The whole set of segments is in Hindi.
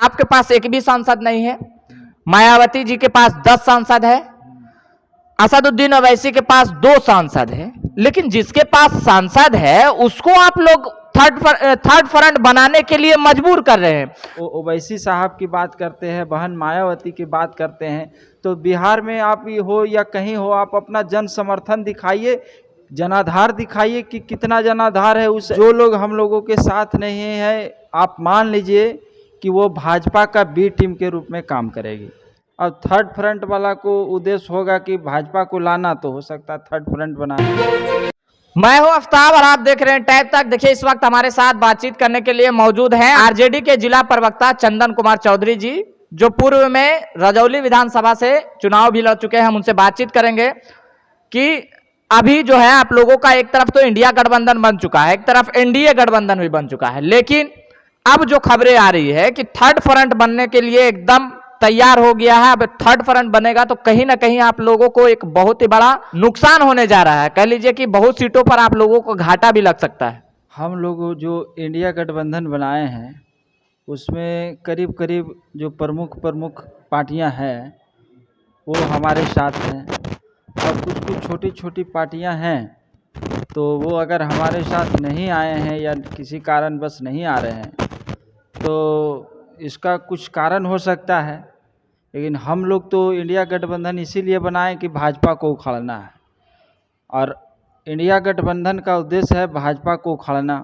आपके पास एक भी सांसद नहीं है, मायावती जी के पास 10 सांसद है, असदुद्दीन ओवैसी के पास 2 सांसद है, लेकिन जिसके पास सांसद है उसको आप लोग थर्ड फ्रंट बनाने के लिए मजबूर कर रहे हैं। ओवैसी साहब की बात करते हैं, बहन मायावती की बात करते हैं, तो बिहार में आप हो या कहीं हो, आप अपना जन समर्थन दिखाइए, जनाधार दिखाइए कि कितना जनाधार है। उस जो लोग हम लोगों के साथ नहीं है, आप मान लीजिए कि वो भाजपा का बी टीम के रूप में काम करेगी। अब थर्ड फ्रंट वाला को उद्देश्य होगा कि भाजपा को लाना, तो हो सकता है थर्ड फ्रंट बनाना। मैं हूं आफ्ताब और आप देख रहे हैं टैब तक। देखिए, इस वक्त हमारे साथ बातचीत करने के लिए मौजूद हैं आरजेडी के जिला प्रवक्ता चंदन कुमार चौधरी जी, जो पूर्व में रजौली विधानसभा से चुनाव भी लड़ चुके हैं। हम उनसे बातचीत करेंगे कि अभी जो है आप लोगों का एक तरफ तो इंडिया गठबंधन बन चुका है, एक तरफ एनडीए गठबंधन भी बन चुका है, लेकिन अब जो खबरें आ रही है कि थर्ड फ्रंट बनने के लिए एकदम तैयार हो गया है। अब थर्ड फ्रंट बनेगा तो कहीं ना कहीं आप लोगों को एक बहुत ही बड़ा नुकसान होने जा रहा है। कह लीजिए कि बहुत सीटों पर आप लोगों को घाटा भी लग सकता है। हम लोग जो इंडिया गठबंधन बनाए हैं उसमें करीब करीब जो प्रमुख पार्टियां हैं वो हमारे साथ हैं, और कुछ छोटी छोटी पार्टियां हैं तो वो अगर हमारे साथ नहीं आए हैं या किसी कारण बस नहीं आ रहे हैं तो इसका कुछ कारण हो सकता है। लेकिन हम लोग तो इंडिया गठबंधन इसीलिए बनाए कि भाजपा को उखाड़ना है, और इंडिया गठबंधन का उद्देश्य है भाजपा को उखाड़ना।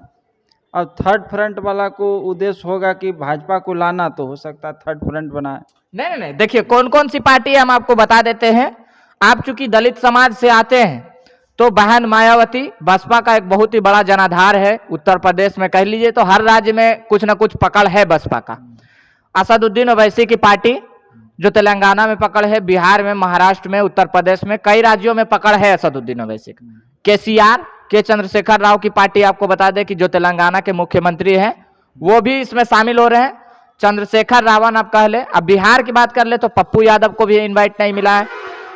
अब थर्ड फ्रंट वाला को उद्देश्य होगा कि भाजपा को लाना, तो हो सकता है थर्ड फ्रंट बनाए। नहीं, देखिए कौन कौन सी पार्टी हम आपको बता देते हैं। आप चूंकि दलित समाज से आते हैं तो बहन मायावती बसपा का एक बहुत ही बड़ा जनाधार है उत्तर प्रदेश में, कह लीजिए तो हर राज्य में कुछ ना कुछ पकड़ है बसपा का। असदुद्दीन ओवैसी की पार्टी जो तेलंगाना में पकड़ है, बिहार में, महाराष्ट्र में, उत्तर प्रदेश में, कई राज्यों में पकड़ है असदुद्दीन ओवैसी का। केसीआर के चंद्रशेखर राव की पार्टी आपको बता दें कि जो तेलंगाना के मुख्यमंत्री हैं वो भी इसमें शामिल हो रहे हैं। चंद्रशेखर रावण आप कह ले। अब बिहार की बात कर ले तो पप्पू यादव को भी इनवाइट नहीं मिला है,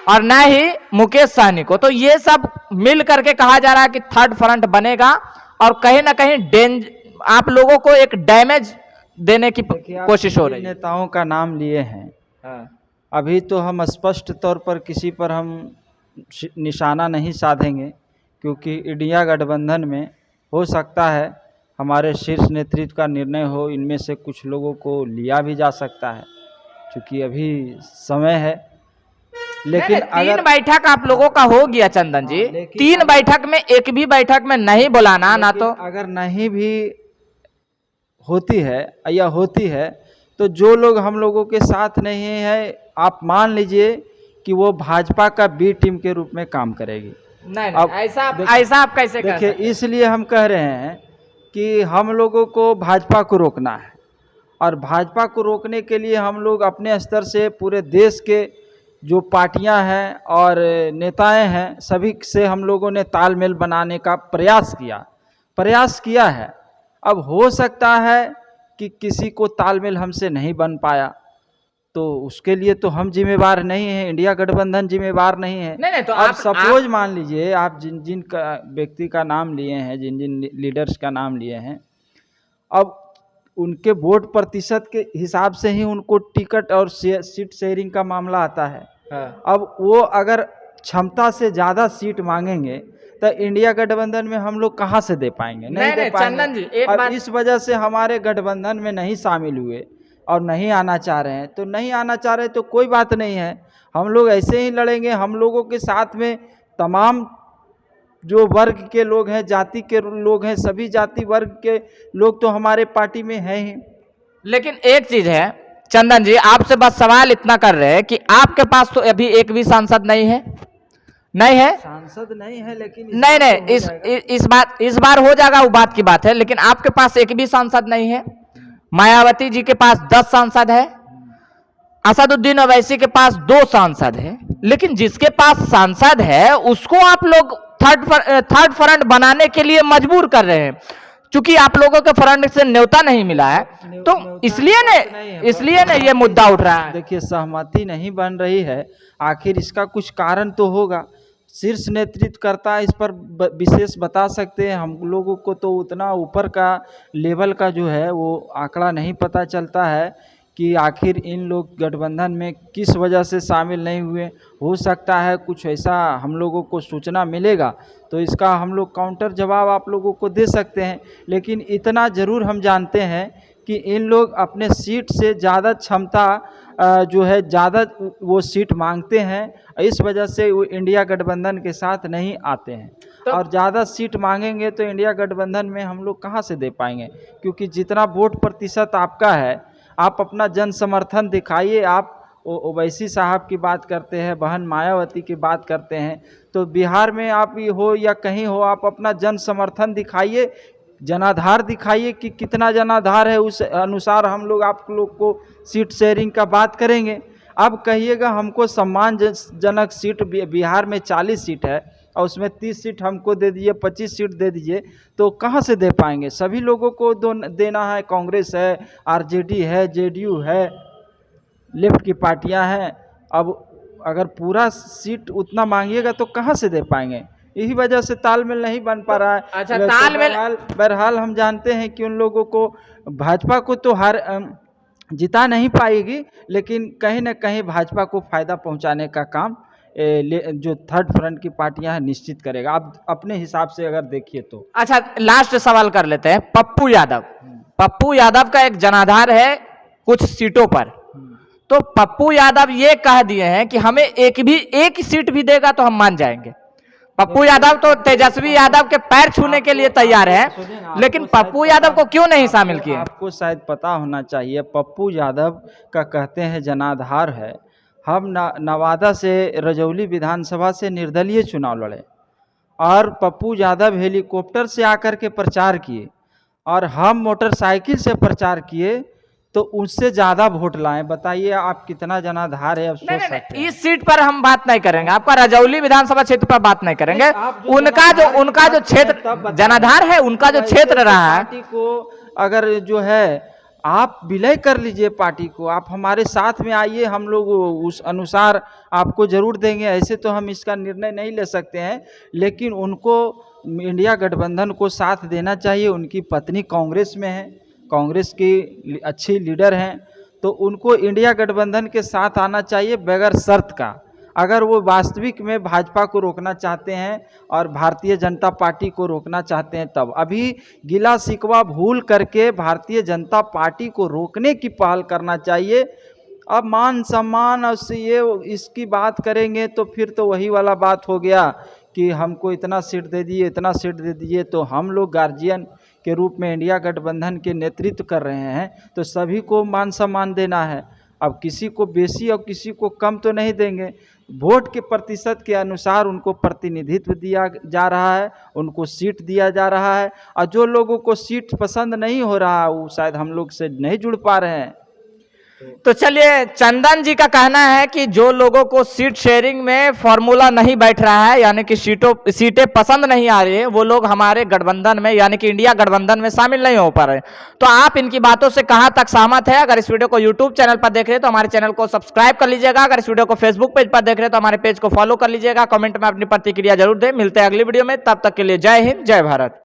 और न ही मुकेश सहनी को। तो ये सब मिल करके कहा जा रहा है कि थर्ड फ्रंट बनेगा, और कहीं ना कहीं आप लोगों को एक डैमेज देने की कोशिश हो रही है। नेताओं का नाम लिए हैं, अभी तो हम स्पष्ट तौर पर किसी पर हम निशाना नहीं साधेंगे, क्योंकि इंडिया गठबंधन में हो सकता है हमारे शीर्ष नेतृत्व का निर्णय हो, इनमें से कुछ लोगों को लिया भी जा सकता है, क्योंकि अभी समय है। लेकिन तीन बैठक आप लोगों का हो गया चंदन जी, 3 बैठक में एक भी बैठक में नहीं बुलाना, ना तो अगर नहीं भी होती है या होती है तो जो लोग हम लोगों के साथ नहीं है, आप मान लीजिए कि वो भाजपा का बी टीम के रूप में काम करेगी। नहीं, अब ऐसा आप कैसे कह सकते हैं? इसलिए हम कह रहे हैं कि हम लोगों को भाजपा को रोकना है, और भाजपा को रोकने के लिए हम लोग अपने स्तर से पूरे देश के जो पार्टियां हैं और नेताएं हैं सभी से हम लोगों ने तालमेल बनाने का प्रयास किया है। अब हो सकता है कि किसी को तालमेल हमसे नहीं बन पाया, तो उसके लिए तो हम जिम्मेवार नहीं हैं, इंडिया गठबंधन जिम्मेवार नहीं है। नहीं, तो अब सपोज मान लीजिए आप जिन व्यक्ति का नाम लिए हैं, जिन लीडर्स का नाम लिए हैं, अब उनके वोट प्रतिशत के हिसाब से ही उनको टिकट और सीट शेयरिंग का मामला आता है। अब वो अगर क्षमता से ज़्यादा सीट मांगेंगे तो इंडिया गठबंधन में हम लोग कहाँ से दे पाएंगे? नहीं दे पाएंगे। चंदन जी, एक बात, इस वजह से हमारे गठबंधन में नहीं शामिल हुए और नहीं आना चाह रहे हैं। तो नहीं आना चाह रहे तो कोई बात नहीं है, हम लोग ऐसे ही लड़ेंगे। हम लोगों के साथ में तमाम जो वर्ग के लोग हैं, जाति के लोग हैं, सभी जाति वर्ग के लोग तो हमारे पार्टी में हैं ही। लेकिन एक चीज है चंदन जी, आपसे बस सवाल इतना कर रहे हैं कि आपके पास तो अभी एक भी सांसद नहीं है। सांसद नहीं है, लेकिन इस बार हो जाएगा, वो बात की बात है। लेकिन आपके पास एक भी सांसद नहीं है। मायावती जी के पास 10 सांसद है, असदुद्दीन ओवैसी के पास 2 सांसद है, लेकिन जिसके पास सांसद है उसको आप लोग थर्ड फ्रंट बनाने के लिए मजबूर कर रहे हैं। चूंकि आप लोगों के फ्रंट से न्योता नहीं मिला है, तो इसलिए ने ये मुद्दा उठ रहा है। देखिए, सहमति नहीं बन रही है, आखिर इसका कुछ कारण तो होगा। शीर्ष नेतृत्व करता इस पर विशेष बता सकते हैं। हम लोगों को तो उतना ऊपर का लेवल का जो है वो आंकड़ा नहीं पता चलता है कि आखिर इन लोग गठबंधन में किस वजह से शामिल नहीं हुए। हो सकता है कुछ ऐसा हम लोगों को सूचना मिलेगा तो इसका हम लोग काउंटर जवाब आप लोगों को दे सकते हैं, लेकिन इतना ज़रूर हम जानते हैं कि इन लोग अपने सीट से ज़्यादा क्षमता जो है ज़्यादा वो सीट मांगते हैं, इस वजह से वो इंडिया गठबंधन के साथ नहीं आते हैं। और ज़्यादा सीट मांगेंगे तो इंडिया गठबंधन में हम लोग कहाँ से दे पाएंगे, क्योंकि जितना वोट प्रतिशत आपका है आप अपना जन समर्थन दिखाइए। आप ओवैसी साहब की बात करते हैं, बहन मायावती की बात करते हैं, तो बिहार में आप हो या कहीं हो आप अपना जन समर्थन दिखाइए, जनाधार दिखाइए कि कितना जनाधार है, उस अनुसार हम लोग आप लोग को सीट शेयरिंग का बात करेंगे। अब कहिएगा हमको सम्मानजनक सीट बिहार में 40 सीट है और उसमें 30 सीट हमको दे दीजिए, 25 सीट दे दीजिए, तो कहाँ से दे पाएंगे? सभी लोगों को देना है। कांग्रेस है, आरजेडी है, जेडीयू है, लेफ्ट की पार्टियां हैं। अब अगर पूरा सीट उतना मांगिएगा तो कहाँ से दे पाएंगे? यही वजह से तालमेल नहीं बन पा रहा है। अच्छा, तालमेल बहरहाल हम जानते हैं कि उन लोगों को भाजपा को तो जिता नहीं पाएगी, लेकिन कहीं ना कहीं भाजपा को फायदा पहुंचाने का काम जो थर्ड फ्रंट की पार्टियां हैं निश्चित करेगा। आप अपने हिसाब से अगर देखिए तो। अच्छा, लास्ट सवाल कर लेते हैं। पप्पू यादव, पप्पू यादव का एक जनाधार है कुछ सीटों पर, तो पप्पू यादव ये कह दिए हैं कि हमें एक सीट भी देगा तो हम मान जाएंगे। पप्पू यादव तो तेजस्वी यादव के पैर छूने के लिए तैयार है, लेकिन पप्पू यादव को क्यों नहीं शामिल किया? आपको शायद पता होना चाहिए, पप्पू यादव का कहते हैं जनाधार है। हम नवादा से रजौली विधानसभा से निर्दलीय चुनाव लड़े और पप्पू यादव हेलीकॉप्टर से आकर के प्रचार किए और हम मोटरसाइकिल से प्रचार किए, तो उससे ज्यादा वोट लाए। बताइए आप कितना जनाधार है। अब सोच सकते हैं। इस सीट पर हम बात नहीं करेंगे, आपका रजौली विधानसभा क्षेत्र पर बात नहीं करेंगे। उनका जो क्षेत्र जनाधार है, उनका जो क्षेत्र रहा है, पार्टी को अगर जो है आप विलय कर लीजिए, पार्टी को आप हमारे साथ में आइए, हम लोग उस अनुसार आपको जरूर देंगे। ऐसे तो हम इसका निर्णय नहीं ले सकते हैं, लेकिन उनको इंडिया गठबंधन को साथ देना चाहिए। उनकी पत्नी कांग्रेस में है, कांग्रेस की अच्छी लीडर हैं, तो उनको इंडिया गठबंधन के साथ आना चाहिए बगैर शर्त का। अगर वो वास्तविक में भाजपा को रोकना चाहते हैं और भारतीय जनता पार्टी को रोकना चाहते हैं, तब अभी गिला शिकवा भूल करके भारतीय जनता पार्टी को रोकने की पहल करना चाहिए। अब मान सम्मान और ये इसकी बात करेंगे तो फिर तो वही वाला बात हो गया कि हमको इतना सीट दे दिए, इतना सीट दे दिए। तो हम लोग गार्जियन के रूप में इंडिया गठबंधन के नेतृत्व कर रहे हैं, तो सभी को मान सम्मान देना है। अब किसी को बेसी और किसी को कम तो नहीं देंगे। वोट के प्रतिशत के अनुसार उनको प्रतिनिधित्व दिया जा रहा है, उनको सीट दिया जा रहा है, और जो लोगों को सीट पसंद नहीं हो रहा वो शायद हम लोग से नहीं जुड़ पा रहे हैं। तो चलिए, चंदन जी का कहना है कि जो लोगों को सीट शेयरिंग में फॉर्मूला नहीं बैठ रहा है, यानी कि सीटें पसंद नहीं आ रही है, वो लोग हमारे गठबंधन में यानी कि इंडिया गठबंधन में शामिल नहीं हो पा रहे। तो आप इनकी बातों से कहां तक सहमत है? अगर इस वीडियो को यूट्यूब चैनल पर देख रहे हैं तो हमारे चैनल को सब्सक्राइब कर लीजिएगा। अगर इस वीडियो को फेसबुक पेज पर देख रहे हैं तो हमारे पेज को फॉलो कर लीजिएगा। कमेंट में अपनी प्रतिक्रिया जरूर दें। मिलते हैं अगली वीडियो में, तब तक के लिए जय हिंद, जय भारत।